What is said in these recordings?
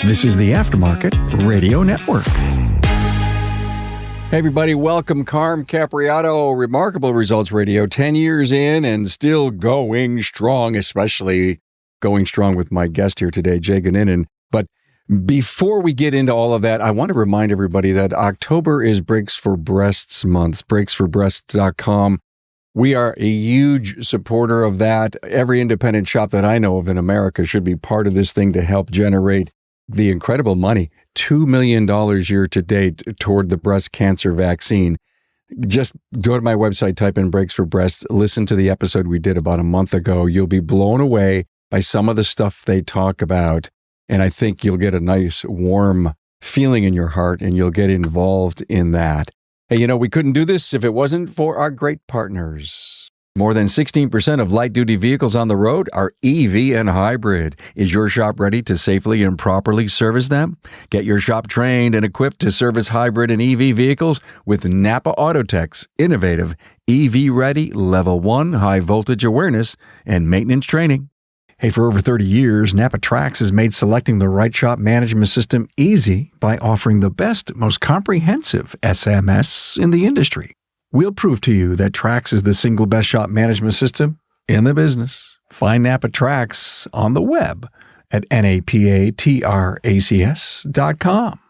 This is the Aftermarket Radio Network. Hey everybody, welcome. Carm Capriato, Remarkable Results Radio, 10 years in and still going strong, especially going strong with my guest here today, Jay Goninan. But before we get into all of that, I want to remind everybody that October is Breaks for Breasts month, breaksforbreasts.com. We are a huge supporter of that. Every independent shop that I know of in America should be part of this thing to help generate the incredible money, $2 million year to date toward the breast cancer vaccine. Just go to my website, type in Breaks for Breasts, listen to the episode we did about a month ago. You'll be blown away by some of the stuff they talk about. And I think you'll get a nice, warm feeling in your heart and you'll get involved in that. Hey, we couldn't do this if it wasn't for our great partners. More than 16% of light-duty vehicles on the road are EV and hybrid. Is your shop ready to safely and properly service them? Get your shop trained and equipped to service hybrid and EV vehicles with NAPA Autotech's innovative EV-ready Level 1 high-voltage awareness and maintenance training. Hey, for over 30 years, NAPA Trax has made selecting the right shop management system easy by offering the best, most comprehensive SMS in the industry. We'll prove to you that Trax is the single best shop management system in the business. Find NAPA Trax on the web at NAPATRACS.com.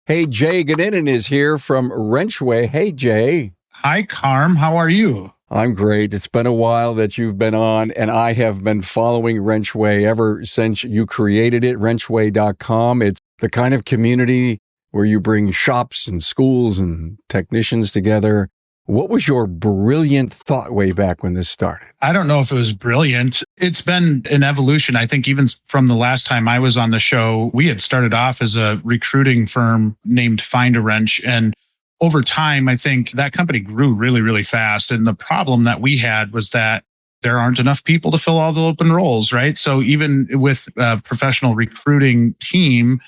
Hey, Jay Goninan is here from Wrenchway. Hey, Jay. Hi, Carm. How are you? I'm great. It's been a while that you've been on, and I have been following Wrenchway ever since you created it, wrenchway.com. It's the kind of community where you bring shops and schools and technicians together. What was your brilliant thought way back when this started? I don't know if it was brilliant. It's been an evolution. I think even from the last time I was on the show, we had started off as a recruiting firm named Find a Wrench. And over time, I think that company grew really, really fast. And the problem that we had was that there aren't enough people to fill all the open roles, right? So even with a professional recruiting team,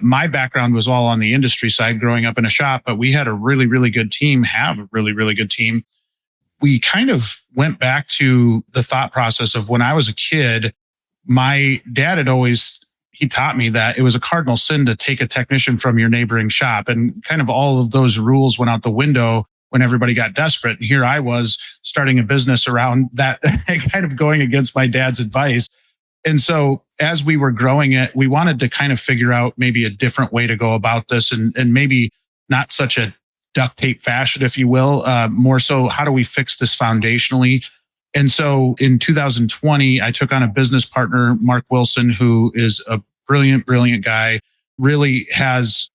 my background was all on the industry side growing up in a shop, but we had a really, really good team, have a really, really good team. We kind of went back to the thought process of when I was a kid, my dad he taught me that it was a cardinal sin to take a technician from your neighboring shop, and kind of all of those rules went out the window when everybody got desperate. And here I was starting a business around that, kind of going against my dad's advice. And so as we were growing it, we wanted to kind of figure out maybe a different way to go about this, and maybe not such a duct tape fashion, if you will, more so how do we fix this foundationally? And so in 2020, I took on a business partner, Mark Wilson, who is a brilliant, brilliant guy, really has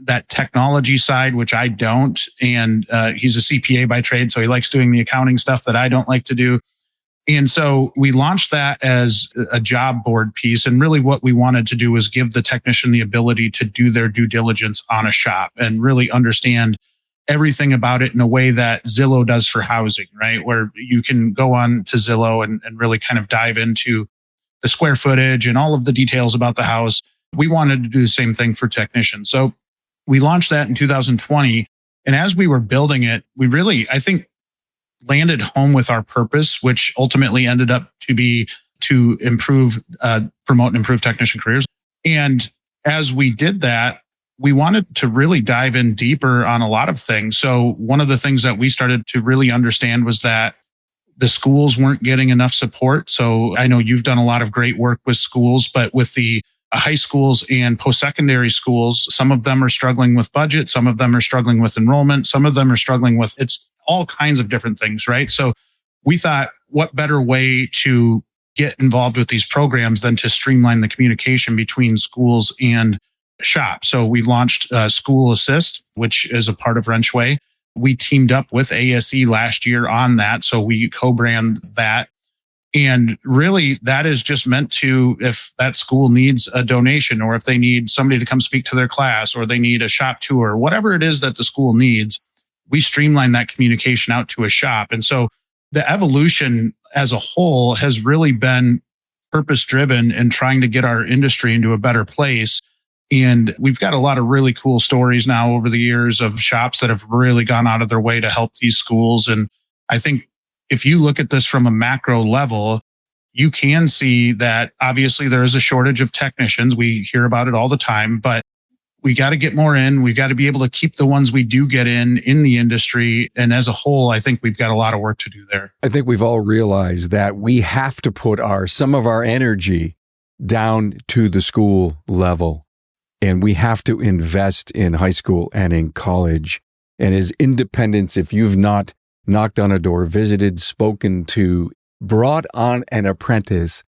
that technology side, which I don't. And he's a CPA by trade, so he likes doing the accounting stuff that I don't like to do. And so we launched that as a job board piece. And really what we wanted to do was give the technician the ability to do their due diligence on a shop and really understand everything about it in a way that Zillow does for housing, right? Where you can go on to Zillow and really kind of dive into the square footage and all of the details about the house. We wanted to do the same thing for technicians. So we launched that in 2020. And as we were building it, we really, I think, landed home with our purpose, which ultimately ended up to be to improve, promote and improve technician careers. And as we did that, we wanted to really dive in deeper on a lot of things. So one of the things that we started to really understand was that the schools weren't getting enough support. So I know you've done a lot of great work with schools, but with the high schools and post-secondary schools, some of them are struggling with budget. Some of them are struggling with enrollment. Some of them are struggling with all kinds of different things, right? So we thought, what better way to get involved with these programs than to streamline the communication between schools and shops? So we launched School Assist, which is a part of Wrenchway. We teamed up with ASE last year on that. So we co-brand that. And really, that is just meant to, if that school needs a donation, or if they need somebody to come speak to their class, or they need a shop tour, whatever it is that the school needs, we streamline that communication out to a shop. And so the evolution as a whole has really been purpose-driven in trying to get our industry into a better place. And we've got a lot of really cool stories now over the years of shops that have really gone out of their way to help these schools. And I think if you look at this from a macro level, you can see that obviously there is a shortage of technicians. We hear about it all the time, but we got to get more in. We've got to be able to keep the ones we do get in the industry. And as a whole, I think we've got a lot of work to do there. I think we've all realized that we have to put some of our energy down to the school level. And we have to invest in high school and in college. And as independents, if you've not knocked on a door, visited, spoken to, brought on an apprentice,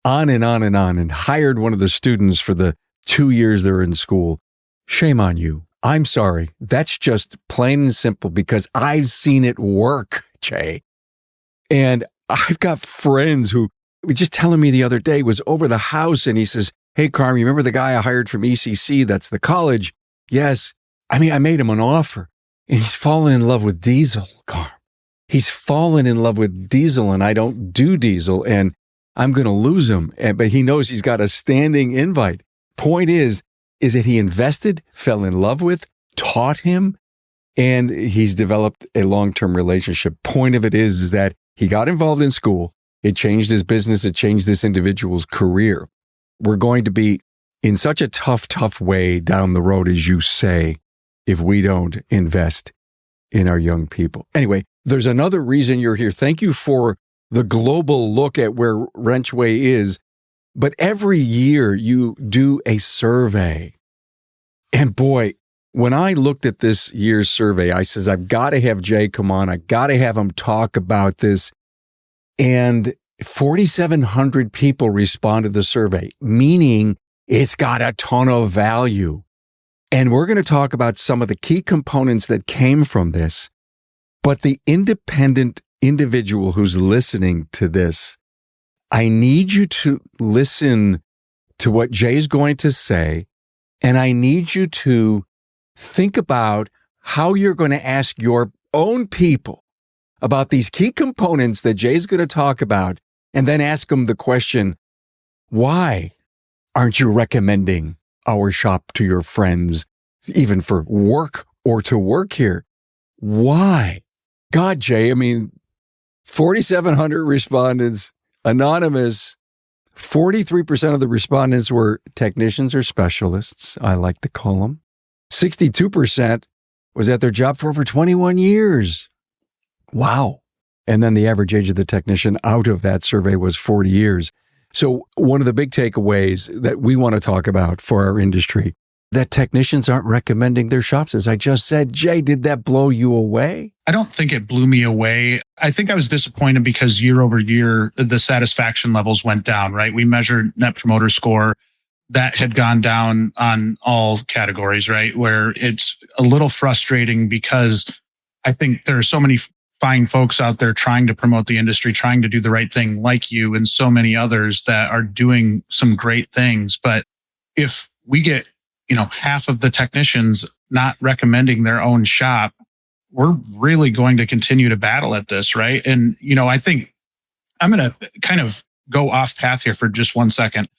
on and on and on, and hired one of the students for the 2 years they're in school, shame on you. I'm sorry. That's just plain and simple because I've seen it work, Jay. And I've got friends who were just telling me the other day, was over the house, and he says, hey, Carm, you remember the guy I hired from ECC? That's the college. Yes. I made him an offer, and he's fallen in love with diesel, Carm. He's fallen in love with diesel, and I don't do diesel, and I'm going to lose him. But he knows he's got a standing invite. Point is that he invested, fell in love with, taught him, and he's developed a long-term relationship. Point of it is that he got involved in school. It changed his business. It changed this individual's career. We're going to be in such a tough way down the road, as you say, if we don't invest in our young people. Anyway, there's another reason you're here. Thank you for the global look at where Wrenchway is. But every year you do a survey. And boy, when I looked at this year's survey, I says, I've got to have Jay come on. I got to have him talk about this. And 4,700 people responded to the survey, meaning it's got a ton of value. And we're going to talk about some of the key components that came from this. But the independent individual who's listening to this, I need you to listen to what Jay's going to say, and I need you to think about how you're going to ask your own people about these key components that Jay's going to talk about, and then ask them the question, why aren't you recommending our shop to your friends, even for work or to work here? Why? God, Jay, 4,700 respondents, anonymous. 43% of the respondents were technicians or specialists, I like to call them. 62% was at their job for over 21 years. Wow. And then the average age of the technician out of that survey was 40 years. So one of the big takeaways that we want to talk about for our industry, that technicians aren't recommending their shops. As I just said, Jay, did that blow you away? I don't think it blew me away. I think I was disappointed because year over year, the satisfaction levels went down, right? We measured Net Promoter Score. That had gone down on all categories, right? Where it's a little frustrating because I think there are so many fine folks out there trying to promote the industry, trying to do the right thing like you and so many others that are doing some great things. But if we get half of the technicians not recommending their own shop, we're really going to continue to battle at this, right? And, I think I'm going to kind of go off path here for just 1 second.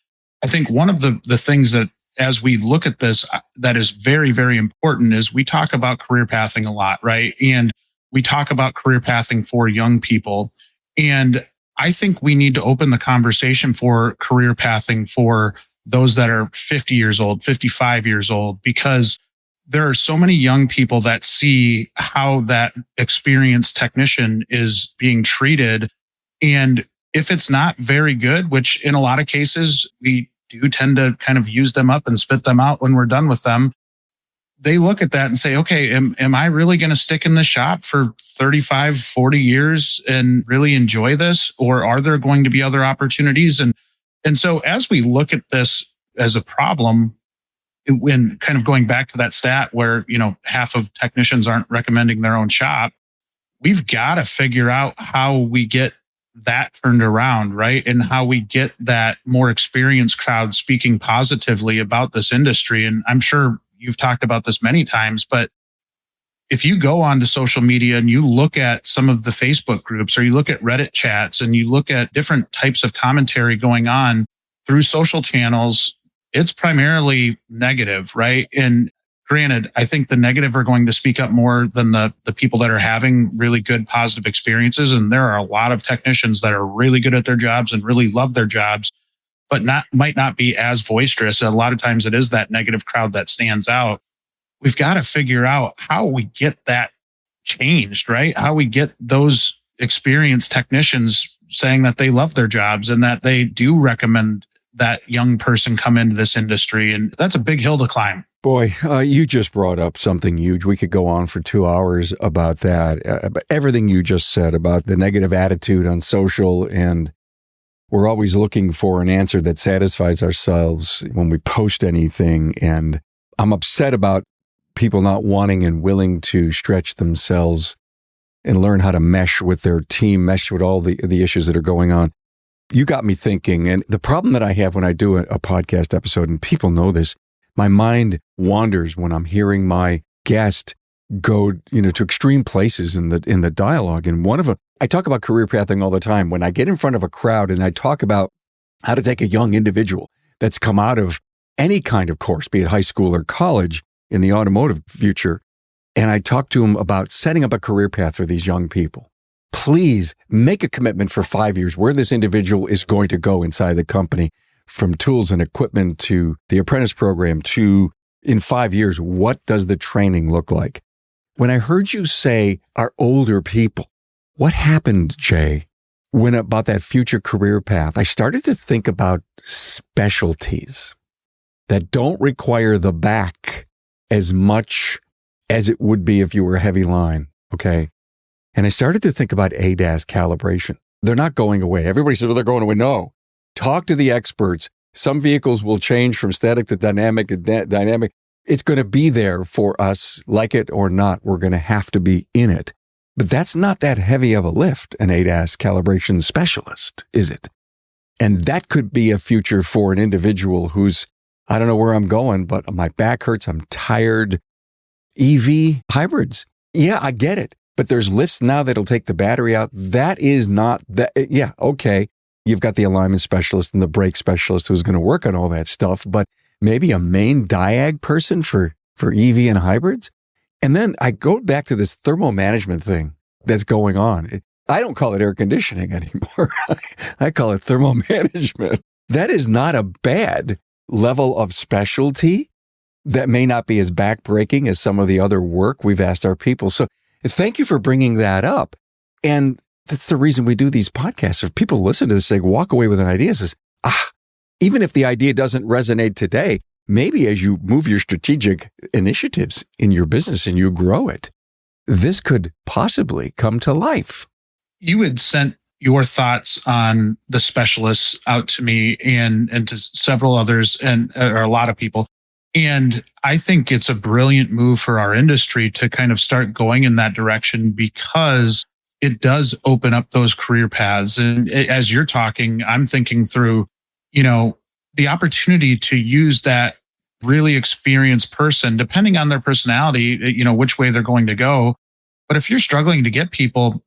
I think one of the things that, as we look at this, that is very, very important is we talk about career pathing a lot, right? And we talk about career pathing for young people. And I think we need to open the conversation for career pathing for those that are 50 years old, 55 years old, because there are so many young people that see how that experienced technician is being treated. And if it's not very good, which in a lot of cases, we do tend to kind of use them up and spit them out when we're done with them, they look at that and say, okay, am I really going to stick in the shop for 35, 40 years and really enjoy this? Or are there going to be other opportunities? And so as we look at this as a problem, when kind of going back to that stat where, half of technicians aren't recommending their own shop, we've got to figure out how we get that turned around, right? And how we get that more experienced crowd speaking positively about this industry. And I'm sure you've talked about this many times, but if you go onto social media and you look at some of the Facebook groups or you look at Reddit chats and you look at different types of commentary going on through social channels, it's primarily negative, right? And granted, I think the negative are going to speak up more than the people that are having really good positive experiences. And there are a lot of technicians that are really good at their jobs and really love their jobs, but might not be as boisterous. A lot of times it is that negative crowd that stands out. We've got to figure out how we get that changed, right? How we get those experienced technicians saying that they love their jobs and that they do recommend that young person come into this industry. And that's a big hill to climb. Boy, you just brought up something huge. We could go on for 2 hours about that. But everything you just said about the negative attitude on social, and we're always looking for an answer that satisfies ourselves when we post anything. And I'm upset about people not wanting and willing to stretch themselves and learn how to mesh with their team, mesh with all the issues that are going on. You got me thinking. And the problem that I have when I do a podcast episode, and people know this, my mind wanders when I'm hearing my guest go, to extreme places in the dialogue. And one of them, I talk about career pathing all the time. When I get in front of a crowd and I talk about how to take a young individual that's come out of any kind of course, be it high school or college in the automotive future, and I talk to them about setting up a career path for these young people. Please make a commitment for 5 years where this individual is going to go inside the company, from tools and equipment to the apprentice program to, in 5 years, what does the training look like? When I heard you say our older people, what happened, Jay, when about that future career path? I started to think about specialties that don't require the back as much as it would be if you were a heavy line, okay? And I started to think about ADAS calibration. They're not going away. Everybody says, well, they're going away. No. Talk to the experts. Some vehicles will change from static to dynamic. It's going to be there for us, like it or not. We're going to have to be in it. But that's not that heavy of a lift, an ADAS calibration specialist, is it? And that could be a future for an individual who's, I don't know where I'm going, but my back hurts. I'm tired. EV hybrids. Yeah, I get it. But there's lifts now that'll take the battery out. That is not that. Yeah, okay. You've got the alignment specialist and the brake specialist who's going to work on all that stuff, but maybe a main diag person for EV and hybrids. And then I go back to this thermal management thing that's going on. I don't call it air conditioning anymore. I call it thermal management. That is not a bad level of specialty that may not be as backbreaking as some of the other work we've asked our people. So thank you for bringing that up. And that's the reason we do these podcasts. If people listen to this, they walk away with an idea, says, even if the idea doesn't resonate today, maybe as you move your strategic initiatives in your business and you grow it, this could possibly come to life. You had sent your thoughts on the specialists out to me and to several others or a lot of people. And I think it's a brilliant move for our industry to kind of start going in that direction, because it does open up those career paths. And as you're talking, I'm thinking through, the opportunity to use that really experienced person, depending on their personality, which way they're going to go. But if you're struggling to get people,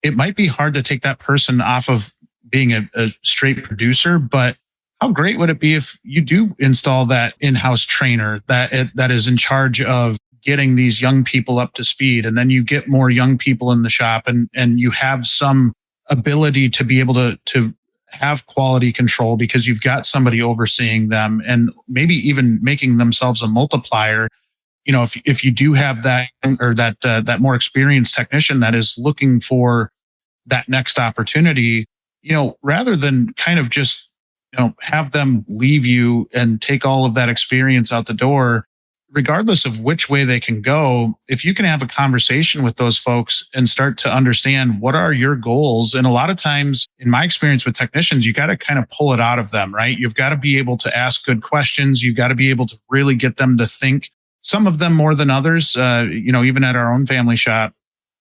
it might be hard to take that person off of being a straight producer. But how great would it be if you do install that in-house trainer that is in charge of getting these young people up to speed, and then you get more young people in the shop, and you have some ability to be able to have quality control because you've got somebody overseeing them and maybe even making themselves a multiplier. If you do have that, or that more experienced technician that is looking for that next opportunity, rather than kind of just have them leave you and take all of that experience out the door, regardless of which way they can go, if you can have a conversation with those folks and start to understand what are your goals. And a lot of times, in my experience with technicians, you got to kind of pull it out of them, right? You've got to be able to ask good questions. You've got to be able to really get them to think, some of them more than others. Even at our own family shop,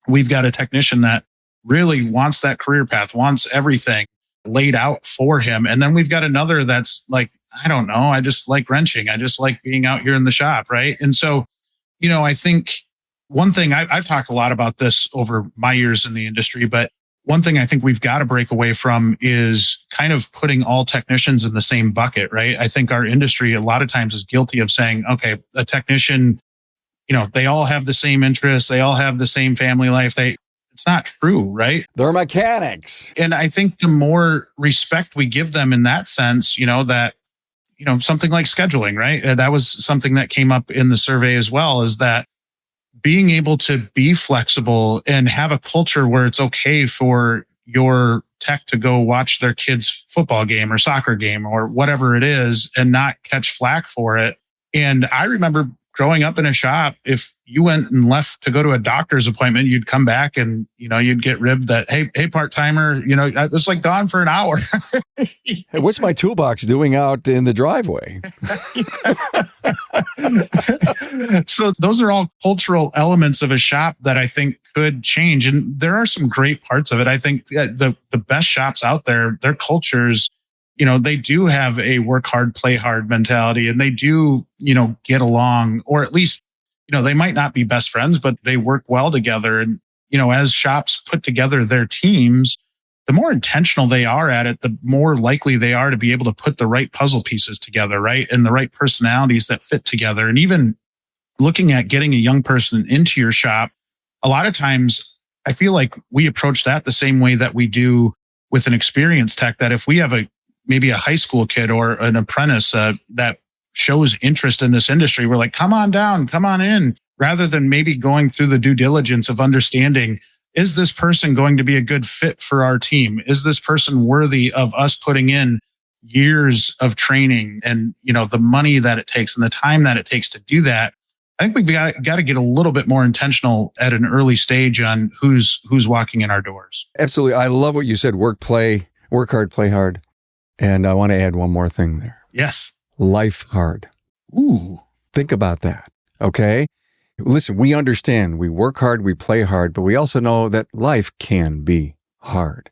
we've got a technician that really wants that career path, wants everything laid out for him. And then we've got another that's like, I don't know, I just like wrenching. I just like being out here in the shop, right? And so, I think one thing, I've talked a lot about this over my years in the industry, but one thing I think we've got to break away from is kind of putting all technicians in the same bucket, right? I think our industry a lot of times is guilty of saying, okay, a technician they all have the same interests. They all have the same family life. It's not true, right? They're mechanics. And I think the more respect we give them in that sense, that, something like scheduling, right? That was something that came up in the survey as well, is that being able to be flexible and have a culture where it's okay for your tech to go watch their kid's football game or soccer game or whatever it is and not catch flack for it. And I remember growing up in a shop, if you went and left to go to a doctor's appointment, you'd come back and, you'd get ribbed that, hey, part-timer, I was like gone for an hour. Hey, what's my toolbox doing out in the driveway? So those are all cultural elements of a shop that I think could change. And there are some great parts of it. I think the best shops out there, their cultures, they do have a work hard, play hard mentality, and they do, get along, or at least, they might not be best friends, but they work well together. And, as shops put together their teams, the more intentional they are at it, the more likely they are to be able to put the right puzzle pieces together, right? And the right personalities that fit together. And even looking at getting a young person into your shop, a lot of times I feel like we approach that the same way that we do with an experienced tech, that if we have maybe a high school kid or an apprentice that shows interest in this industry, we're like, come on down, come on in, rather than maybe going through the due diligence of understanding, is this person going to be a good fit for our team? Is this person worthy of us putting in years of training and, the money that it takes and the time that it takes to do that? I think we've got to get a little bit more intentional at an early stage on who's walking in our doors. Absolutely. I love what you said, work hard, play hard. And I want to add one more thing there. Yes. Life hard. Ooh. Think about that. Okay. Listen, we understand we work hard, we play hard, but we also know that life can be hard.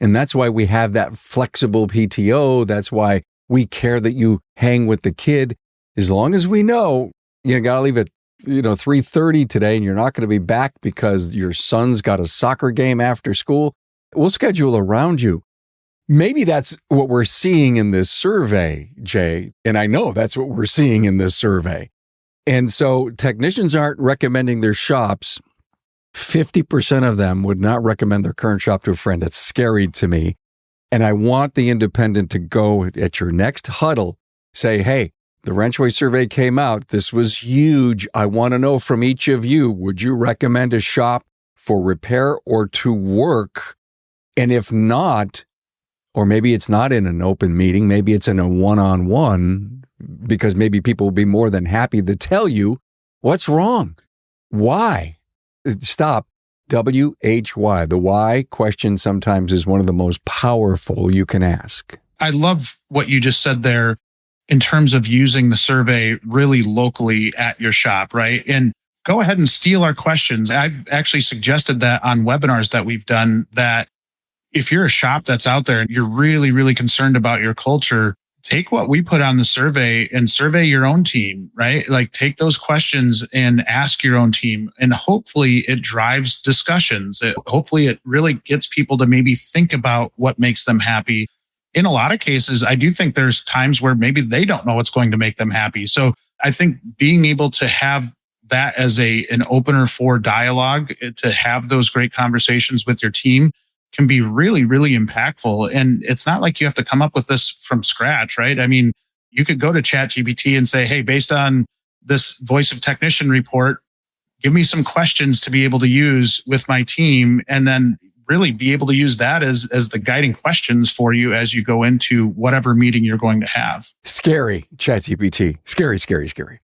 And that's why we have that flexible PTO. That's why we care that you hang with the kid. As long as we know you got to leave at 3:30 today and you're not going to be back because your son's got a soccer game after school, we'll schedule around you. Maybe that's what we're seeing in this survey, Jay. And I know that's what we're seeing in this survey. And so technicians aren't recommending their shops. 50% of them would not recommend their current shop to a friend. It's scary to me. And I want the independent to go at your next huddle, say, hey, the Wrenchway survey came out. This was huge. I want to know from each of you, would you recommend a shop for repair or to work? And if not, or maybe it's not in an open meeting, maybe it's in a one-on-one, because maybe people will be more than happy to tell you what's wrong. Why? Stop. WHY. The why question sometimes is one of the most powerful you can ask. I love what you just said there in terms of using the survey really locally at your shop, right? And go ahead and steal our questions. I've actually suggested that on webinars that we've done, that if you're a shop that's out there and you're really, really concerned about your culture, take what we put on the survey and survey your own team, right? Like take those questions and ask your own team. And hopefully it drives discussions. Hopefully it really gets people to maybe think about what makes them happy. In a lot of cases, I do think there's times where maybe they don't know what's going to make them happy. So I think being able to have that as an opener for dialogue, to have those great conversations with your team, can be really, really impactful. And it's not like you have to come up with this from scratch, right? I mean, you could go to ChatGPT and say, hey, based on this voice of technician report, give me some questions to be able to use with my team, and then really be able to use that as the guiding questions for you as you go into whatever meeting you're going to have. Scary, ChatGPT. Scary, scary, scary.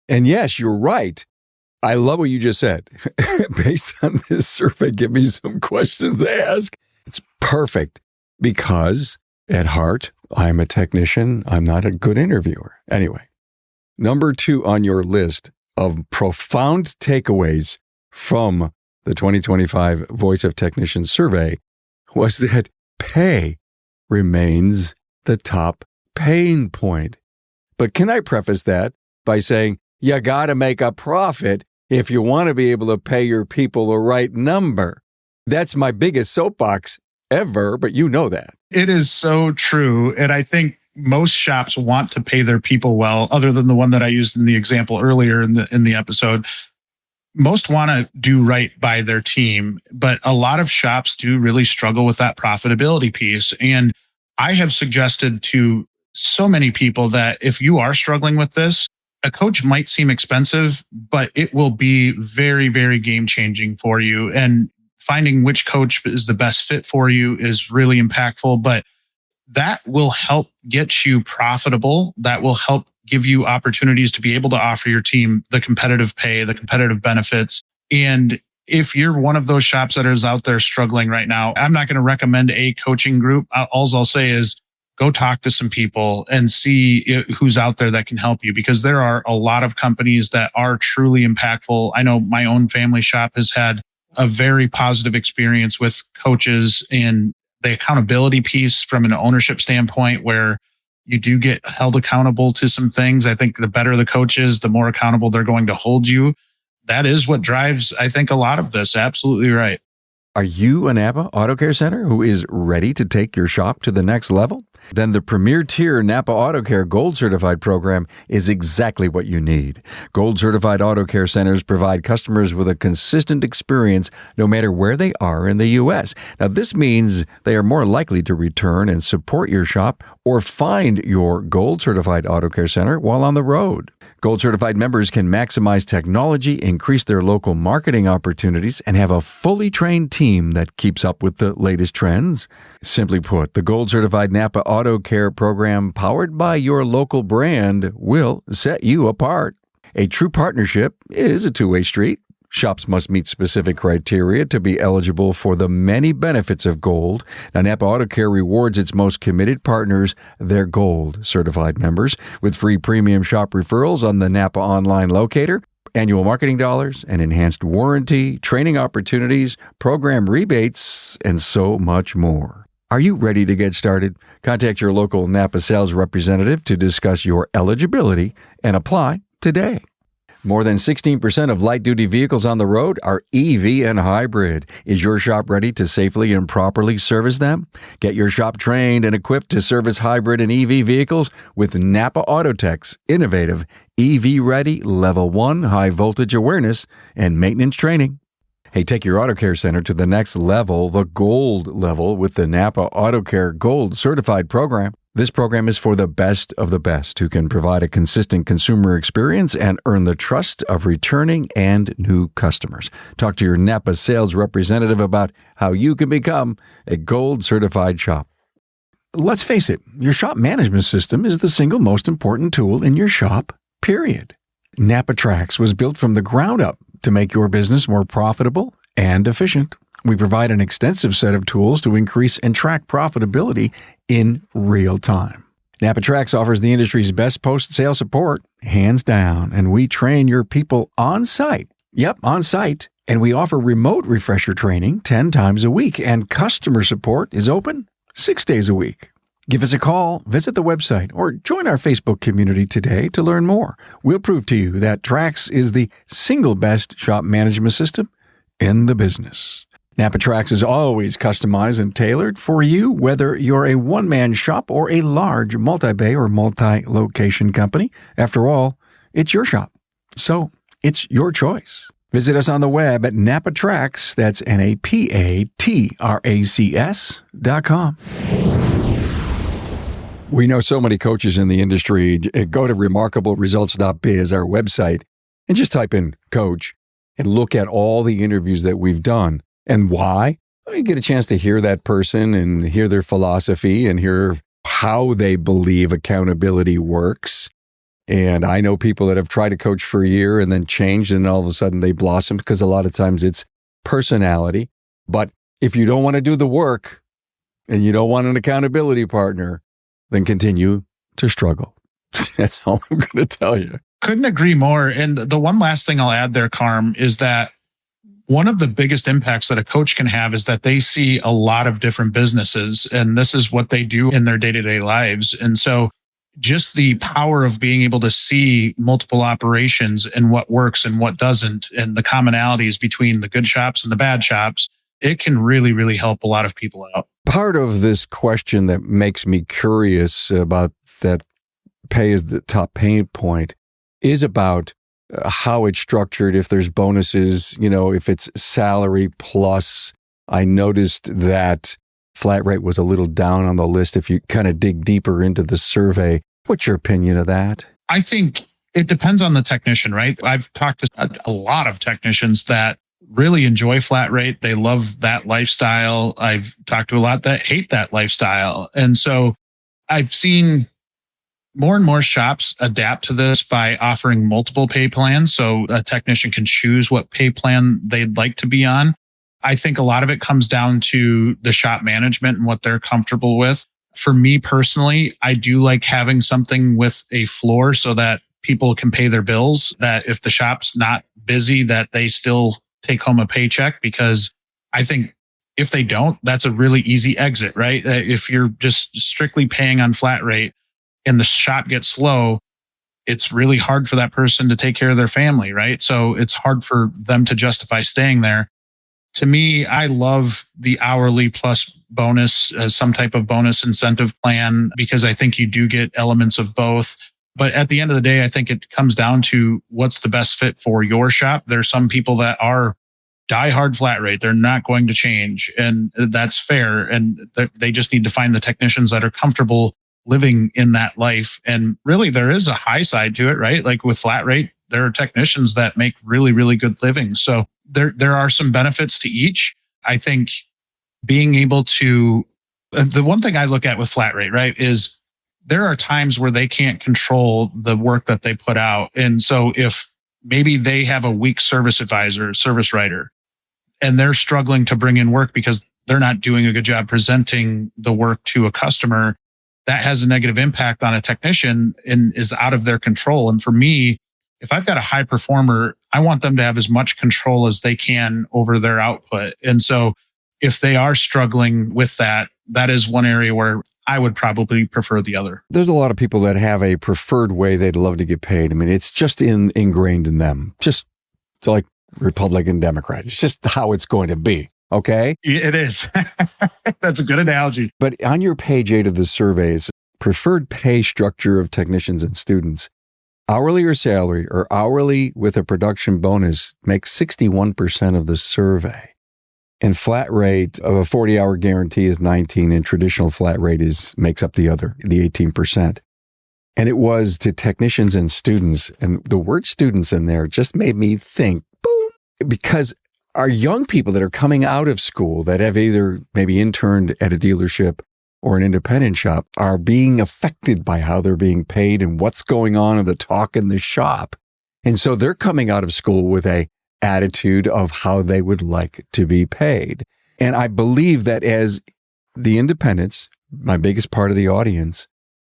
And yes, you're right. I love what you just said. Based on this survey, give me some questions to ask. It's perfect because at heart, I'm a technician. I'm not a good interviewer. Anyway, number 2 on your list of profound takeaways from the 2025 Voice of Technician survey was that pay remains the top pain point. But can I preface that by saying, you got to make a profit if you want to be able to pay your people the right number. That's my biggest soapbox ever, but you know that. It is so true. And I think most shops want to pay their people well, other than the one that I used in the example earlier in the episode. Most want to do right by their team, but a lot of shops do really struggle with that profitability piece. And I have suggested to so many people that if you are struggling with this, a coach might seem expensive, but it will be very, very game changing for you. And finding which coach is the best fit for you is really impactful, but that will help get you profitable. That will help give you opportunities to be able to offer your team the competitive pay, the competitive benefits. And if you're one of those shops that is out there struggling right now, I'm not going to recommend a coaching group. All I'll say is go talk to some people and see who's out there that can help you, because there are a lot of companies that are truly impactful. I know my own family shop has had a very positive experience with coaches, and the accountability piece from an ownership standpoint, where you do get held accountable to some things. I think the better the coach is, the more accountable they're going to hold you. That is what drives, I think, a lot of this. Absolutely right. Are you a NAPA Auto Care Center who is ready to take your shop to the next level? Then the premier tier NAPA Auto Care Gold Certified program is exactly what you need. Gold Certified Auto Care Centers provide customers with a consistent experience no matter where they are in the U.S. Now, this means they are more likely to return and support your shop or find your Gold Certified Auto Care Center while on the road. Gold Certified members can maximize technology, increase their local marketing opportunities, and have a fully trained team that keeps up with the latest trends. Simply put, the Gold Certified NAPA Auto Care program, powered by your local brand, will set you apart. A true partnership is a two-way street. Shops must meet specific criteria to be eligible for the many benefits of Gold. Now, NAPA Auto Care rewards its most committed partners, their Gold Certified members, with free premium shop referrals on the NAPA online locator, annual marketing dollars, and enhanced warranty, training opportunities, program rebates, and so much more. Are you ready to get started? Contact your local NAPA sales representative to discuss your eligibility and apply today. More than 16% of light-duty vehicles on the road are EV and hybrid. Is your shop ready to safely and properly service them? Get your shop trained and equipped to service hybrid and EV vehicles with NAPA Autotech's innovative EV-ready Level 1 high-voltage awareness and maintenance training. Hey, take your Auto Care Center to the next level, the Gold level, with the NAPA Auto Care Gold Certified program. This program is for the best of the best who can provide a consistent consumer experience and earn the trust of returning and new customers. Talk to your NAPA sales representative about how you can become a Gold Certified shop. Let's face it, your shop management system is the single most important tool in your shop, period. NAPA Trax was built from the ground up to make your business more profitable and efficient. We provide an extensive set of tools to increase and track profitability in real time. NAPA Trax offers the industry's best post-sale support, hands down, and we train your people on site. Yep, on site. And we offer remote refresher training 10 times a week, and customer support is open 6 days a week. Give us a call, visit the website, or join our Facebook community today to learn more. We'll prove to you that Trax is the single best shop management system in the business. NAPA Trax is always customized and tailored for you, whether you're a one-man shop or a large multi-bay or multi-location company. After all, it's your shop, so it's your choice. Visit us on the web at NAPATrax, that's NAPATRACS.com. We know so many coaches in the industry. Go to remarkableresults.biz, our website, and just type in coach and look at all the interviews that we've done. And why? You get a chance to hear that person and hear their philosophy and hear how they believe accountability works. And I know people that have tried to coach for a year and then changed, and all of a sudden they blossom, because a lot of times it's personality. But if you don't want to do the work and you don't want an accountability partner, then continue to struggle. That's all I'm going to tell you. Couldn't agree more. And the one last thing I'll add there, Carm, is that one of the biggest impacts that a coach can have is that they see a lot of different businesses, and this is what they do in their day-to-day lives. And so just the power of being able to see multiple operations and what works and what doesn't, and the commonalities between the good shops and the bad shops, it can really, really help a lot of people out. Part of this question that makes me curious about that pay is the top pain point is about how it's structured, if there's bonuses, if it's salary plus. I noticed that flat rate was a little down on the list if you kind of dig deeper into the survey. What's your opinion of that? I think it depends on the technician, right? I've talked to a lot of technicians that really enjoy flat rate. They love that lifestyle. I've talked to a lot that hate that lifestyle. And so I've seen more and more shops adapt to this by offering multiple pay plans. So a technician can choose what pay plan they'd like to be on. I think a lot of it comes down to the shop management and what they're comfortable with. For me personally, I do like having something with a floor so that people can pay their bills, that if the shop's not busy, that they still take home a paycheck, because I think if they don't, that's a really easy exit, right? If you're just strictly paying on flat rate and the shop gets slow, it's really hard for that person to take care of their family, right? So it's hard for them to justify staying there. To me, I love the hourly plus bonus as some type of bonus incentive plan, because I think you do get elements of both. But at the end of the day, I think it comes down to what's the best fit for your shop. There's some people that are diehard flat rate. They're not going to change, and that's fair. And they just need to find the technicians that are comfortable living in that life. And really, there is a high side to it, right? Like with flat rate, there are technicians that make really, really good livings. So there are some benefits to each. I think being able to, the one thing I look at with flat rate, right, is there are times where they can't control the work that they put out. And so if maybe they have a weak service advisor, service writer, and they're struggling to bring in work because they're not doing a good job presenting the work to a customer, that has a negative impact on a technician and is out of their control. And for me, if I've got a high performer, I want them to have as much control as they can over their output. And so if they are struggling with that, that is one area where I would probably prefer the other. There's a lot of people that have a preferred way they'd love to get paid. I mean, it's just ingrained in them, just like Republican, Democrat. It's just how it's going to be. Okay? It is. That's a good analogy. But on your page 8 of the surveys, preferred pay structure of technicians and students, hourly or salary, or hourly with a production bonus makes 61% of the survey. And flat rate of a 40-hour guarantee is 19%, and traditional flat rate makes up the 18%. And it was to technicians and students, and the word students in there just made me think, boom, because our young people that are coming out of school that have either maybe interned at a dealership or an independent shop are being affected by how they're being paid and what's going on in the talk in the shop. And so they're coming out of school with a attitude of how they would like to be paid. And I believe that as the independents, my biggest part of the audience,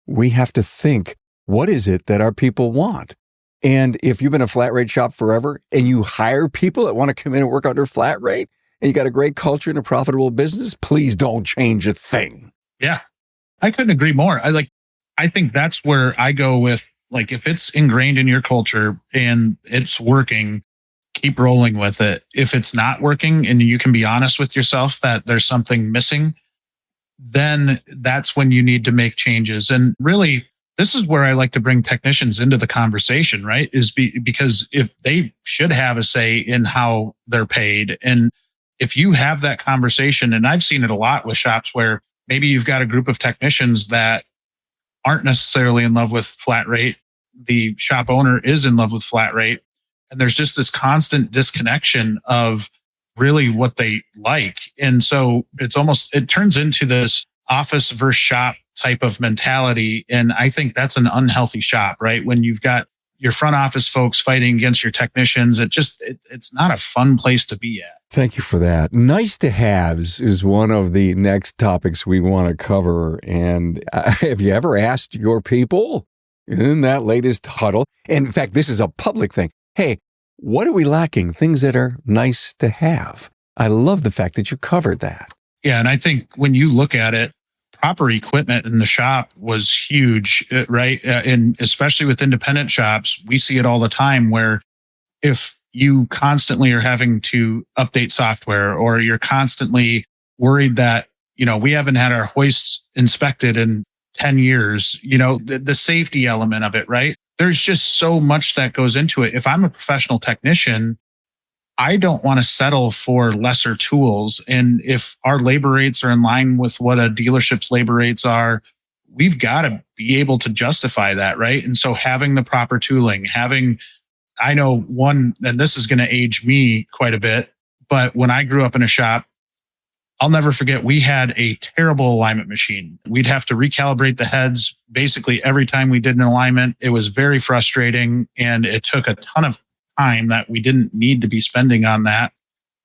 we have to think, what is it that our people want? And if you've been a flat rate shop forever and you hire people that want to come in and work under flat rate and you got a great culture and a profitable business, please don't change a thing. Yeah, I couldn't agree more. I think that's where I go with, like, if it's ingrained in your culture and it's working, keep rolling with it. If it's not working and you can be honest with yourself that there's something missing, then that's when you need to make changes. And really, this is where I like to bring technicians into the conversation, right? Because if they should have a say in how they're paid. And if you have that conversation, and I've seen it a lot with shops where maybe you've got a group of technicians that aren't necessarily in love with flat rate. The shop owner is in love with flat rate. And there's just this constant disconnection of really what they like. And so it turns into this office versus shop type of mentality. And I think that's an unhealthy shop, right? When you've got your front office folks fighting against your technicians, it's not a fun place to be at. Thank you for that. Nice to haves is one of the next topics we want to cover. And have you ever asked your people in that latest huddle? And in fact, this is a public thing. Hey, what are we lacking? Things that are nice to have. I love the fact that you covered that. Yeah. And I think when you look at it, proper equipment in the shop was huge, right? And especially with independent shops, we see it all the time where if you constantly are having to update software, or you're constantly worried that, we haven't had our hoists inspected in 10 years, the safety element of it, right? There's just so much that goes into it. If I'm a professional technician, I don't want to settle for lesser tools. And if our labor rates are in line with what a dealership's labor rates are, we've got to be able to justify that, right? And so having the proper tooling, I know one, and this is going to age me quite a bit, but when I grew up in a shop, I'll never forget, we had a terrible alignment machine. We'd have to recalibrate the heads basically every time we did an alignment. It was very frustrating, and it took a ton of time that we didn't need to be spending on that.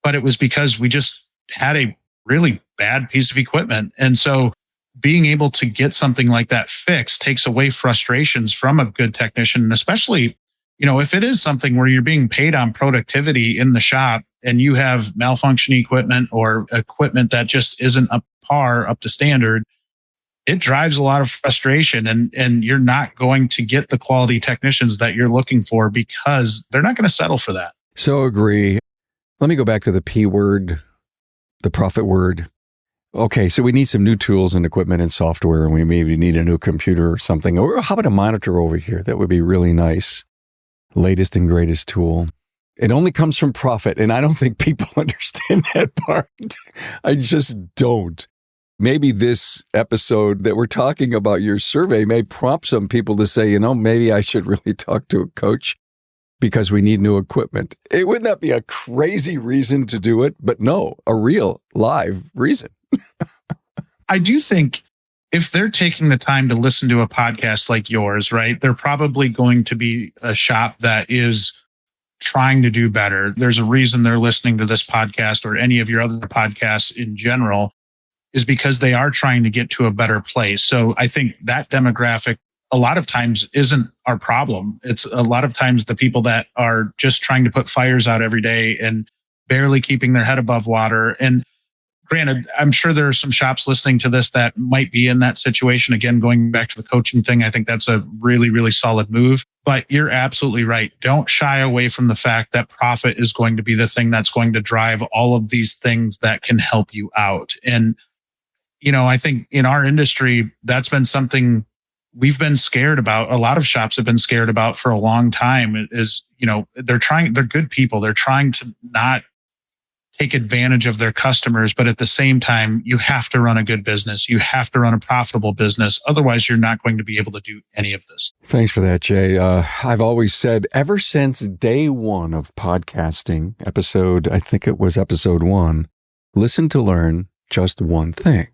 But it was because we just had a really bad piece of equipment. And so being able to get something like that fixed takes away frustrations from a good technician, and especially, if it is something where you're being paid on productivity in the shop and you have malfunctioning equipment or equipment that just isn't up to standard, it drives a lot of frustration, and you're not going to get the quality technicians that you're looking for because they're not going to settle for that. So agree. Let me go back to the P word, the profit word. Okay, so we need some new tools and equipment and software, and we maybe need a new computer or something. Or how about a monitor over here? That would be really nice. Latest and greatest tool. It only comes from profit, and I don't think people understand that part. I just don't. Maybe this episode that we're talking about, your survey, may prompt some people to say, maybe I should really talk to a coach because we need new equipment. It would not be a crazy reason to do it, but no, a real live reason. I do think if they're taking the time to listen to a podcast like yours, right, they're probably going to be a shop that is trying to do better. There's a reason they're listening to this podcast or any of your other podcasts in general, is because they are trying to get to a better place. So I think that demographic a lot of times isn't our problem. It's a lot of times the people that are just trying to put fires out every day and barely keeping their head above water. And granted, I'm sure there are some shops listening to this that might be in that situation. Again, going back to the coaching thing, I think that's a really, really solid move. But you're absolutely right. Don't shy away from the fact that profit is going to be the thing that's going to drive all of these things that can help you out. And, I think in our industry, that's been something we've been scared about. A lot of shops have been scared about for a long time is, they're good people. They're trying to not take advantage of their customers, but at the same time, you have to run a good business. You have to run a profitable business. Otherwise, you're not going to be able to do any of this. Thanks for that, Jay. I've always said ever since day one of podcasting, I think it was episode 1, listen to learn just one thing.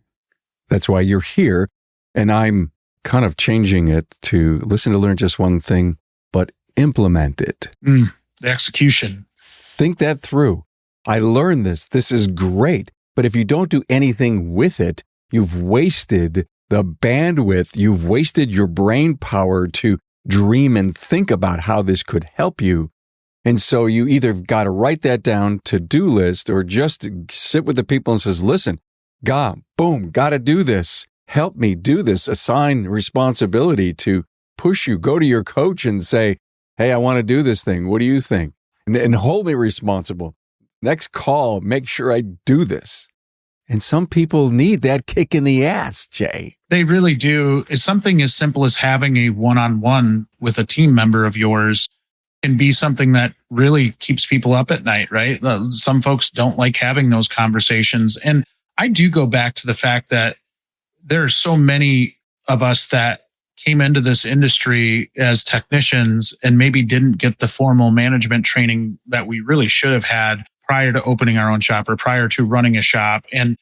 That's why you're here. And I'm kind of changing it to listen to learn just one thing, but implement it. The execution. Think that through. I learned this. This is great. But if you don't do anything with it, you've wasted the bandwidth. You've wasted your brain power to dream and think about how this could help you. And so you either got to write that down, to-do list, or just sit with the people and says, listen, got to do this. Help me do this. Assign responsibility to push you. Go to your coach and say, hey, I want to do this thing. What do you think? And hold me responsible. Next call, make sure I do this. And some people need that kick in the ass, Jay. They really do. It's something as simple as having a one-on-one with a team member of yours can be something that really keeps people up at night, right? Some folks don't like having those conversations. And I do go back to the fact that there are so many of us that came into this industry as technicians and maybe didn't get the formal management training that we really should have had prior to opening our own shop or prior to running a shop. And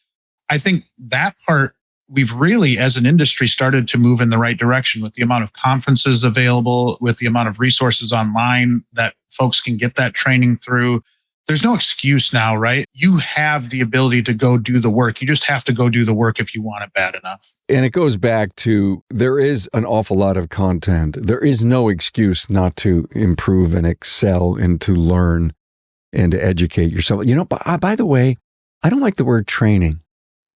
I think that part, we've really, as an industry, started to move in the right direction with the amount of conferences available, with the amount of resources online that folks can get that training through. There's no excuse now, right? You have the ability to go do the work. You just have to go do the work if you want it bad enough. And it goes back to, there is an awful lot of content. There is no excuse not to improve and excel and to learn and to educate yourself. By the way, I don't like the word training.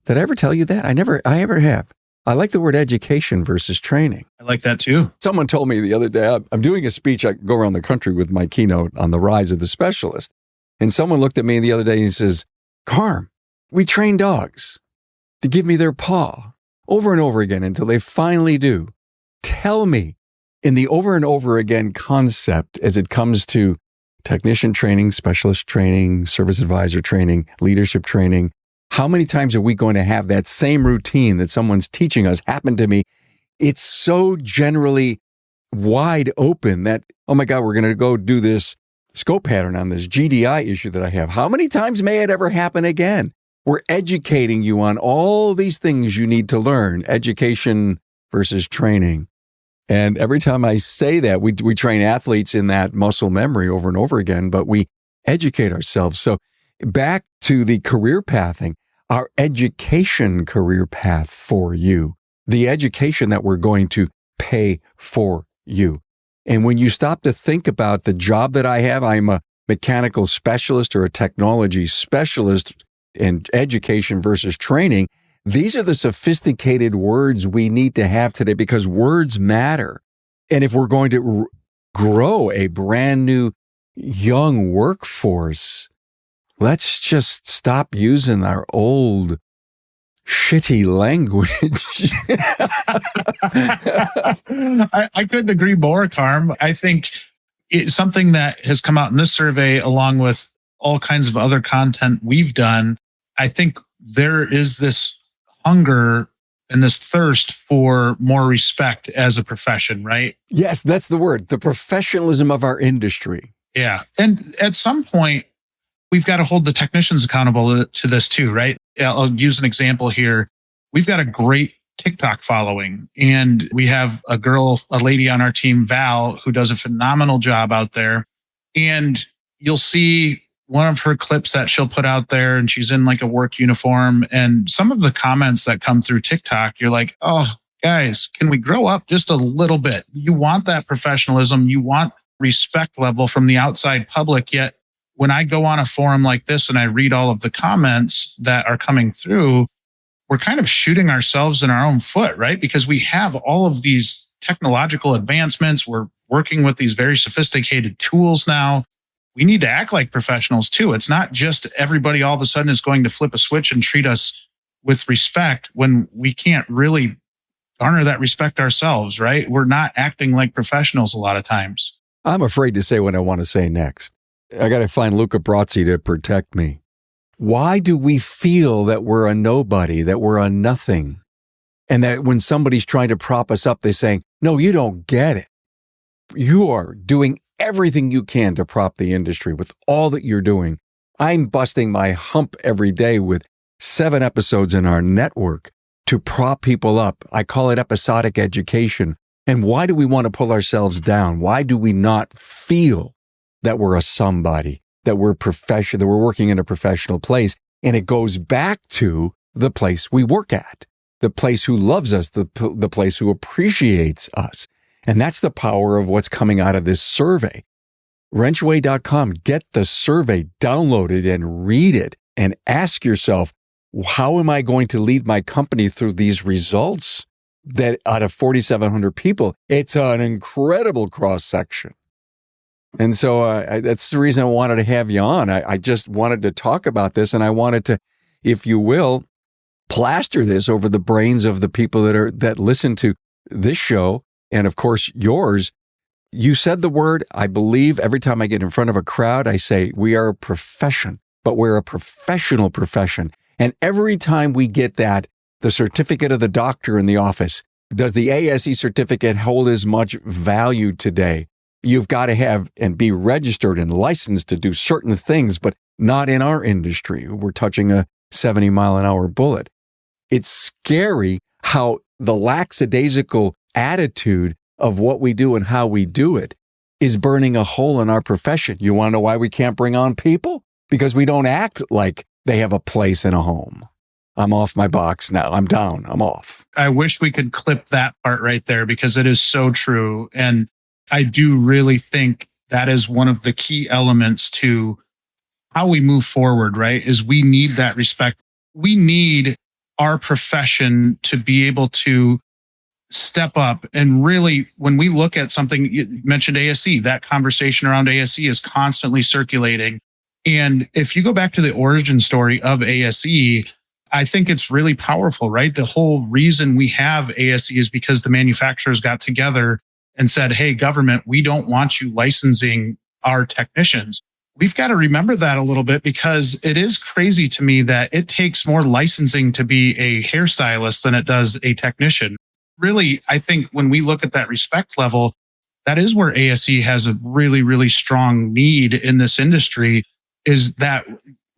Did I ever tell you that? I ever have. I like the word education versus training. I like that too. Someone told me the other day, I'm doing a speech. I go around the country with my keynote on the rise of the specialist. And someone looked at me the other day and he says, Carm, we train dogs to give me their paw over and over again until they finally do. Tell me, in the over and over again concept as it comes to technician training, specialist training, service advisor training, leadership training, how many times are we going to have that same routine that someone's teaching us happen to me? It's so generally wide open that, oh my God, we're going to go do this scope pattern on this GDI issue that I have. How many times may it ever happen again? We're educating you on all these things you need to learn, education versus training. And every time I say that, we train athletes in that muscle memory over and over again, but we educate ourselves. So back to the career pathing, our education career path for you, the education that we're going to pay for you. And when you stop to think about the job that I have, I'm a mechanical specialist or a technology specialist in education versus training. These are the sophisticated words we need to have today because words matter. And if we're going to grow a brand new young workforce, let's just stop using our old shitty language. I couldn't agree more, Carm. I think it's something that has come out in this survey, along with all kinds of other content we've done. I think there is this hunger and this thirst for more respect as a profession, right? Yes, that's the word, the professionalism of our industry. Yeah. And at some point, we've got to hold the technicians accountable to this too, right? I'll use an example here. We've got a great TikTok following, and we have a lady on our team, Val, who does a phenomenal job out there. And you'll see one of her clips that she'll put out there, and she's in like a work uniform. And some of the comments that come through TikTok, you're like, oh, guys, can we grow up just a little bit? You want that professionalism. You want respect level from the outside public. Yet when I go on a forum like this and I read all of the comments that are coming through, we're kind of shooting ourselves in our own foot, right? Because we have all of these technological advancements. We're working with these very sophisticated tools now. We need to act like professionals too. It's not just everybody all of a sudden is going to flip a switch and treat us with respect when we can't really garner that respect ourselves, right? We're not acting like professionals a lot of times. I'm afraid to say what I want to say next. I got to find Luca Brazzi to protect me. Why do we feel that we're a nobody, that we're a nothing? And that when somebody's trying to prop us up, they're saying, no, you don't get it. You are doing everything you can to prop the industry with all that you're doing. I'm busting my hump every day with 7 episodes in our network to prop people up. I call it episodic education. And why do we want to pull ourselves down? Why do we not feel that we're a somebody, that we're professional, that we're working in a professional place? And it goes back to the place we work at, the place who loves us, the place who appreciates us. And that's the power of what's coming out of this survey. Wrenchway.com, get the survey, download it and read it and ask yourself, how am I going to lead my company through these results? That out of 4,700 people, it's an incredible cross-section. And so that's the reason I wanted to have you on. I just wanted to talk about this, and I wanted to, if you will, plaster this over the brains of the people that listen to this show, and of course yours. You said the word, I believe every time I get in front of a crowd, I say, we are a profession, but we're a professional profession. And every time we get that, the certificate of the doctor in the office, does the ASE certificate hold as much value today? You've got to have and be registered and licensed to do certain things, but not in our industry. We're touching a 70-mile-an-hour bullet. It's scary how the lackadaisical attitude of what we do and how we do it is burning a hole in our profession. You want to know why we can't bring on people? Because we don't act like they have a place in a home. I'm off my box now. I'm down. I'm off. I wish we could clip that part right there because it is so true. And I do really think that is one of the key elements to how we move forward, right? Is we need that respect. We need our profession to be able to step up and really, when we look at something, you mentioned ASE, that conversation around ASE is constantly circulating. And if you go back to the origin story of ASE, I think it's really powerful, right? The whole reason we have ASE is because the manufacturers got together and said, hey, government, we don't want you licensing our technicians. We've got to remember that a little bit, because it is crazy to me that it takes more licensing to be a hairstylist than it does a technician. Really, I think when we look at that respect level, that is where ASE has a really, really strong need in this industry, is that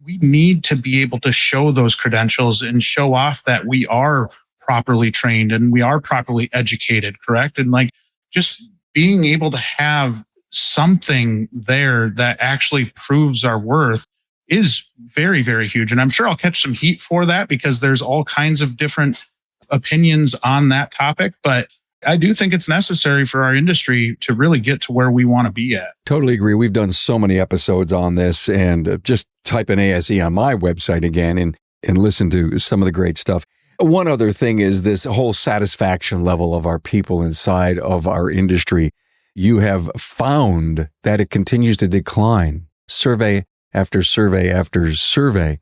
we need to be able to show those credentials and show off that we are properly trained and we are properly educated, correct? And like just being able to have something there that actually proves our worth is very, very huge. And I'm sure I'll catch some heat for that, because there's all kinds of different opinions on that topic, but I do think it's necessary for our industry to really get to where we want to be at. Totally agree. We've done so many episodes on this, and just type in ASE on my website again and listen to some of the great stuff. One other thing is this whole satisfaction level of our people inside of our industry. You have found that it continues to decline, survey after survey after survey.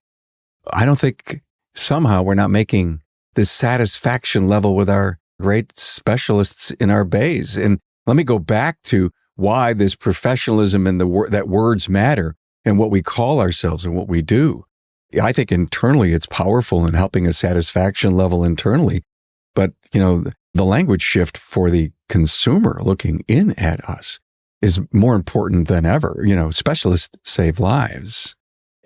I don't think somehow we're not making this satisfaction level with our great specialists in our bays. And let me go back to why this professionalism and that words matter and what we call ourselves and what we do. I think internally it's powerful in helping a satisfaction level internally. But, the language shift for the consumer looking in at us is more important than ever. Specialists save lives.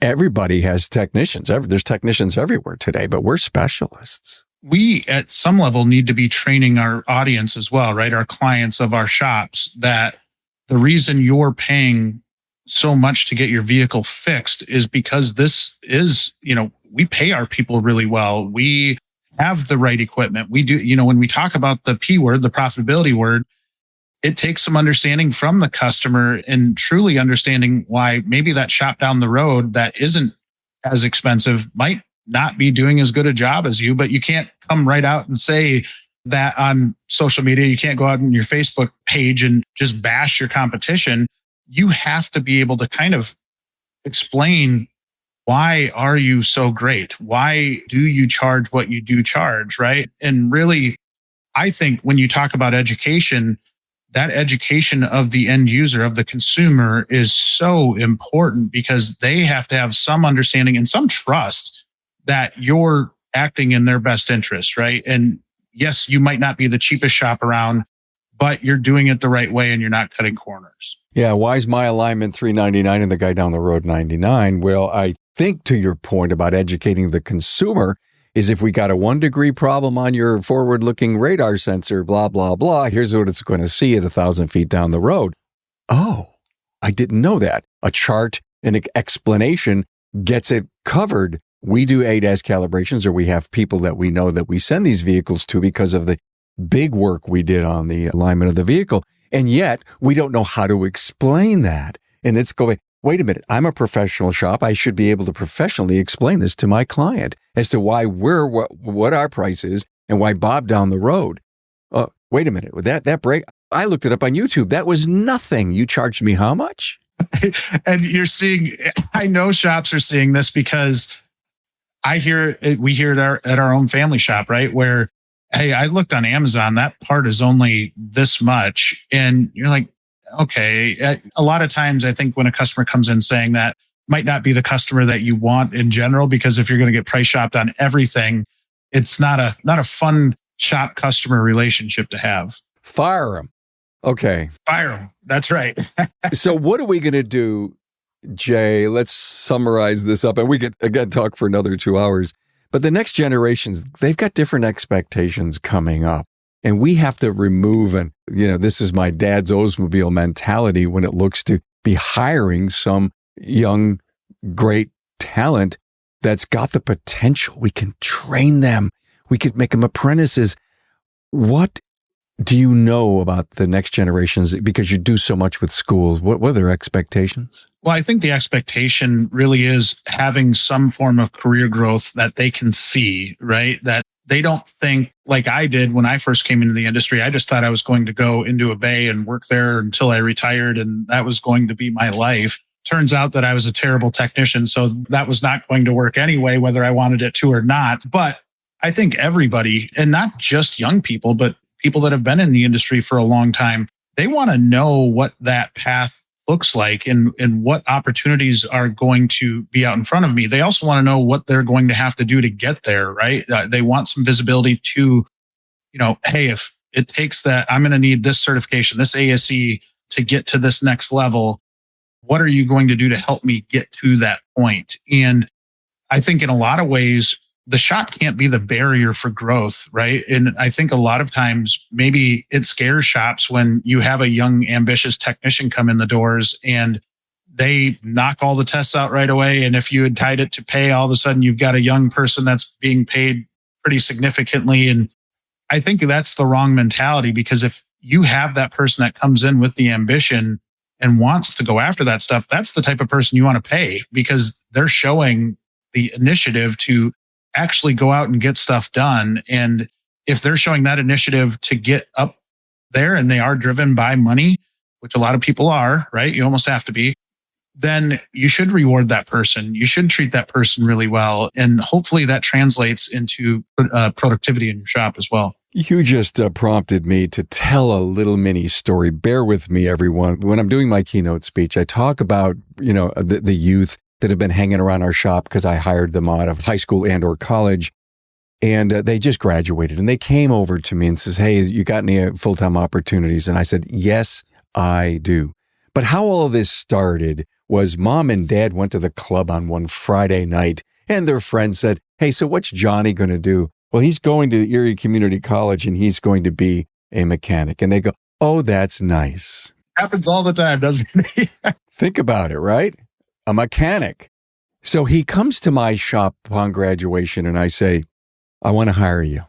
Everybody has technicians. There's technicians everywhere today, but we're specialists. We, at some level, need to be training our audience as well, right? Our clients of our shops, that the reason you're paying so much to get your vehicle fixed is because this is, we pay our people really well. We have the right equipment. We do, when we talk about the P word, the profitability word, it takes some understanding from the customer and truly understanding why maybe that shop down the road that isn't as expensive might not be doing as good a job as you, but you can't come right out and say that on social media. You can't go out on your Facebook page and just bash your competition. You have to be able to kind of explain, why are you so great? Why do you charge what you do charge, right? And really, I think when you talk about education, that education of the end user, of the consumer, is so important, because they have to have some understanding and some trust that you're acting in their best interest, right? And yes, you might not be the cheapest shop around, but you're doing it the right way and you're not cutting corners. Yeah, why is my alignment $3.99 and the guy down the road $99? Well, I think to your point about educating the consumer is, if we got a 1 degree problem on your forward-looking radar sensor, blah, blah, blah, here's what it's going to see at 1,000 feet down the road. Oh, I didn't know that. A chart, an explanation gets it covered. We do ADAS calibrations, or we have people that we know that we send these vehicles to because of the big work we did on the alignment of the vehicle. And yet we don't know how to explain that. And it's going, wait a minute, I'm a professional shop. I should be able to professionally explain this to my client as to why we're what our price is and why Bob down the road. Wait a minute, with that break, I looked it up on YouTube. That was nothing. You charged me how much? And you're seeing, I know shops are seeing this, because we hear it at our own family shop, right? Where, hey, I looked on Amazon, that part is only this much. And you're like, okay. A lot of times, I think when a customer comes in saying that, might not be the customer that you want in general, because if you're going to get price shopped on everything, it's not a fun shop customer relationship to have. Fire them. Okay. Fire them. That's right. So what are we going to do, Jay? Let's summarize this up, and we could, again, talk for another 2 hours. But the next generations, they've got different expectations coming up. And we have to remove, and, this is my dad's Oldsmobile mentality when it looks to be hiring some young, great talent that's got the potential. We can train them. We could make them apprentices. What do you know about the next generations? Because you do so much with schools. What are their expectations? Well, I think the expectation really is having some form of career growth that they can see, right? That they don't think like I did when I first came into the industry. I just thought I was going to go into a bay and work there until I retired, and that was going to be my life. Turns out that I was a terrible technician. So that was not going to work anyway, whether I wanted it to or not. But I think everybody, and not just young people, but people that have been in the industry for a long time, they want to know what that path looks like and what opportunities are going to be out in front of me. They also want to know what they're going to have to do to get there, right? They want some visibility to, hey, if it takes that, I'm going to need this certification, this ASE to get to this next level. What are you going to do to help me get to that point? And I think in a lot of ways, the shop can't be the barrier for growth, right? And I think a lot of times maybe it scares shops when you have a young, ambitious technician come in the doors and they knock all the tests out right away. And if you had tied it to pay, all of a sudden you've got a young person that's being paid pretty significantly. And I think that's the wrong mentality, because if you have that person that comes in with the ambition and wants to go after that stuff, that's the type of person you want to pay, because they're showing the initiative to actually go out and get stuff done. And if they're showing that initiative to get up there and they are driven by money, which a lot of people are, right? You almost have to be, then you should reward that person. You should treat that person really well. And hopefully that translates into productivity in your shop as well. You just prompted me to tell a little mini story. Bear with me, everyone. When I'm doing my keynote speech, I talk about, the youth that have been hanging around our shop because I hired them out of high school and or college. And they just graduated and they came over to me and says, hey, you got any full-time opportunities? And I said, yes, I do. But how all of this started was mom and dad went to the club on one Friday night and their friend said, hey, so what's Johnny going to do? Well, he's going to Erie Community College and he's going to be a mechanic. And they go, oh, that's nice. Happens all the time, doesn't it? Think about it, right? A mechanic. So he comes to my shop upon graduation and I say, I want to hire you.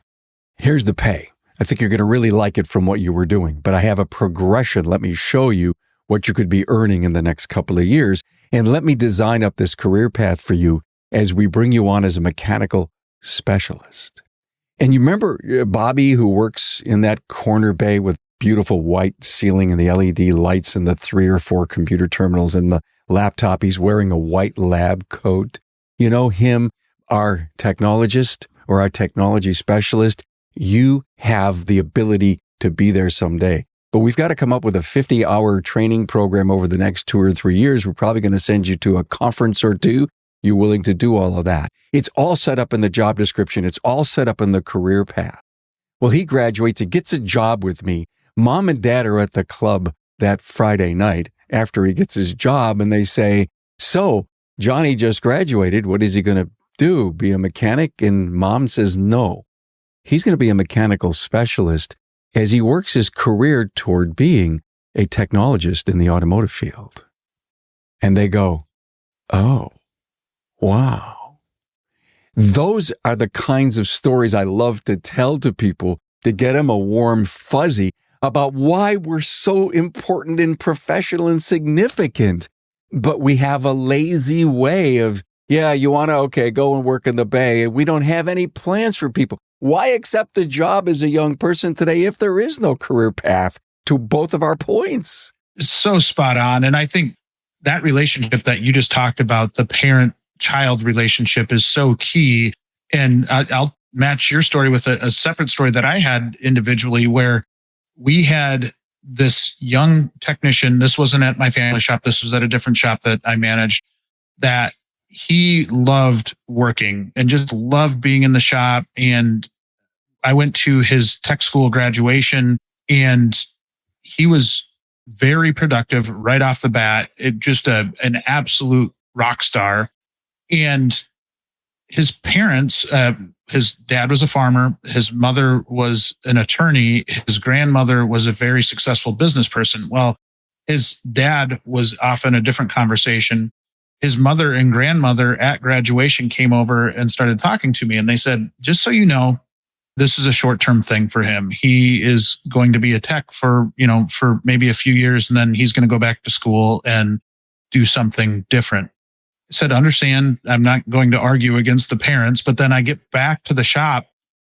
Here's the pay. I think you're going to really like it from what you were doing, but I have a progression. Let me show you what you could be earning in the next couple of years. And let me design up this career path for you as we bring you on as a mechanical specialist. And you remember Bobby, who works in that corner bay with beautiful white ceiling and the LED lights and the 3 or 4 computer terminals and the laptop. He's wearing a white lab coat. You know him, our technologist or our technology specialist. You have the ability to be there someday. But we've got to come up with a 50-hour training program over the next 2 or 3 years. We're probably going to send you to a conference or two. You're willing to do all of that. It's all set up in the job description. It's all set up in the career path. Well, he graduates. He gets a job with me. Mom and dad are at the club that Friday night after he gets his job, and they say, so Johnny just graduated. What is he going to do? Be a mechanic? And mom says, no, he's going to be a mechanical specialist as he works his career toward being a technologist in the automotive field. And they go, oh, wow. Those are the kinds of stories I love to tell to people to get them a warm fuzzy about why we're so important and professional and significant. But we have a lazy way of, you want to, go and work in the bay. And we don't have any plans for people. Why accept the job as a young person today if there is no career path to both of our points? So spot on. And I think that relationship that you just talked about, the parent-child relationship, is so key. And I'll match your story with a separate story that I had individually, where we had this young technician. This wasn't at my family shop. This was at a different shop that I managed, that he loved working and just loved being in the shop. And I went to his tech school graduation and he was very productive right off the bat. Just an absolute rock star. And his parents, his dad was a farmer. His mother was an attorney. His grandmother was a very successful business person. Well, his dad was off in a different conversation. His mother and grandmother at graduation came over and started talking to me. And they said, just so you know, this is a short-term thing for him. He is going to be a tech for maybe a few years, and then he's going to go back to school. And do something different. I said, understand, I'm not going to argue against the parents, but then I get back to the shop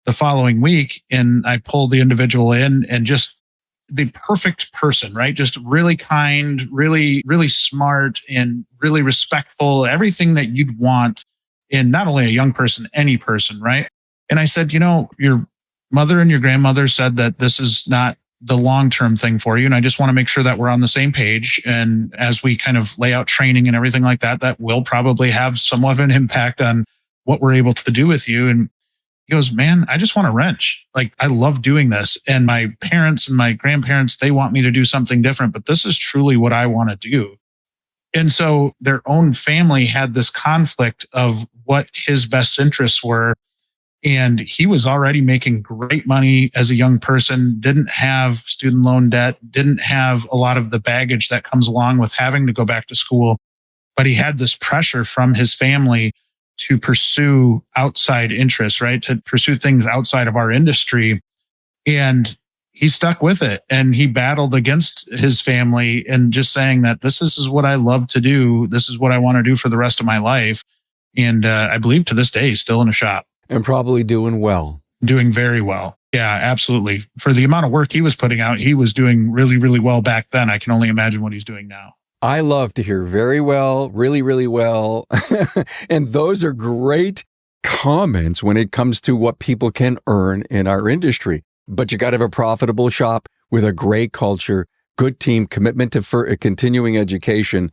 the following week and I pull the individual in, and just the perfect person, right? Just really kind, really, really smart, and really respectful, everything that you'd want in not only a young person, any person, right? And I said, your mother and your grandmother said that this is not the long-term thing for you. And I just want to make sure that we're on the same page. And as we kind of lay out training and everything like that, that will probably have somewhat of an impact on what we're able to do with you. And he goes, man, I just want to wrench. Like, I love doing this. And my parents and my grandparents, they want me to do something different, but this is truly what I want to do. And so their own family had this conflict of what his best interests were. And he was already making great money as a young person, didn't have student loan debt, didn't have a lot of the baggage that comes along with having to go back to school. But he had this pressure from his family to pursue outside interests, right? To pursue things outside of our industry. And he stuck with it, and he battled against his family and just saying that this is what I love to do. This is what I want to do for the rest of my life. And I believe to this day, he's still in a shop. And probably doing well. Doing very well. Yeah, absolutely. For the amount of work he was putting out, he was doing really, really well back then. I can only imagine what he's doing now. I love to hear very well, really, really well. And those are great comments when it comes to what people can earn in our industry. But you got to have a profitable shop with a great culture, good team, commitment to continuing education.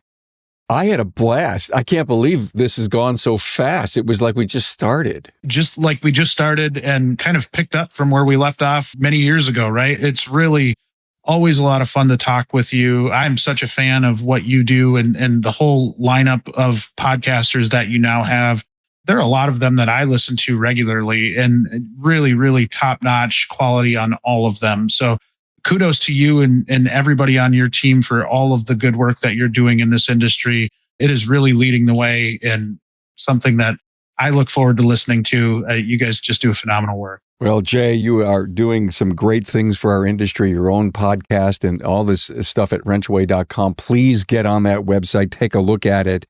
I had a blast. I can't believe this has gone so fast. It was like we just started. Just like we just started and kind of picked up from where we left off many years ago, right? It's really always a lot of fun to talk with you. I'm such a fan of what you do and the whole lineup of podcasters that you now have. There are a lot of them that I listen to regularly, and really, really top-notch quality on all of them. So kudos to you and everybody on your team for all of the good work that you're doing in this industry. It is really leading the way, and something that I look forward to listening to. You guys just do phenomenal work. Well, Jay, you are doing some great things for our industry, your own podcast and all this stuff at wrenchway.com. Please get on that website, take a look at it,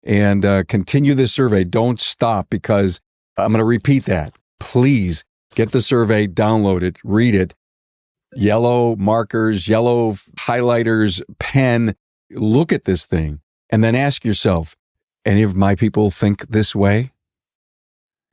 and continue this survey. Don't stop, because I'm going to repeat that. Please get the survey, download it, read it. Yellow markers, yellow highlighters, pen. Look at this thing and then ask yourself, any of my people think this way?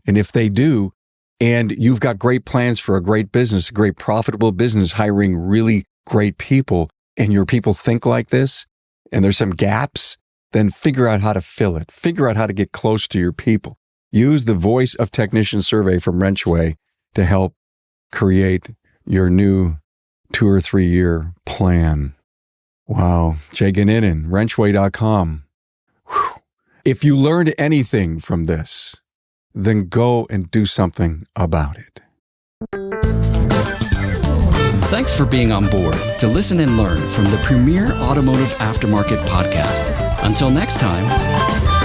And if they do, and you've got great plans for a great business, a great profitable business, hiring really great people, and your people think like this, and there's some gaps, then figure out how to fill it. Figure out how to get close to your people. Use the Voice of Technician survey from Wrenchway to help create your new 2 or 3 year plan. Wow. Jay Goninan, Wrenchway.com. Whew. If you learned anything from this, then go and do something about it. Thanks for being on board to listen and learn from the premier automotive aftermarket podcast. Until next time.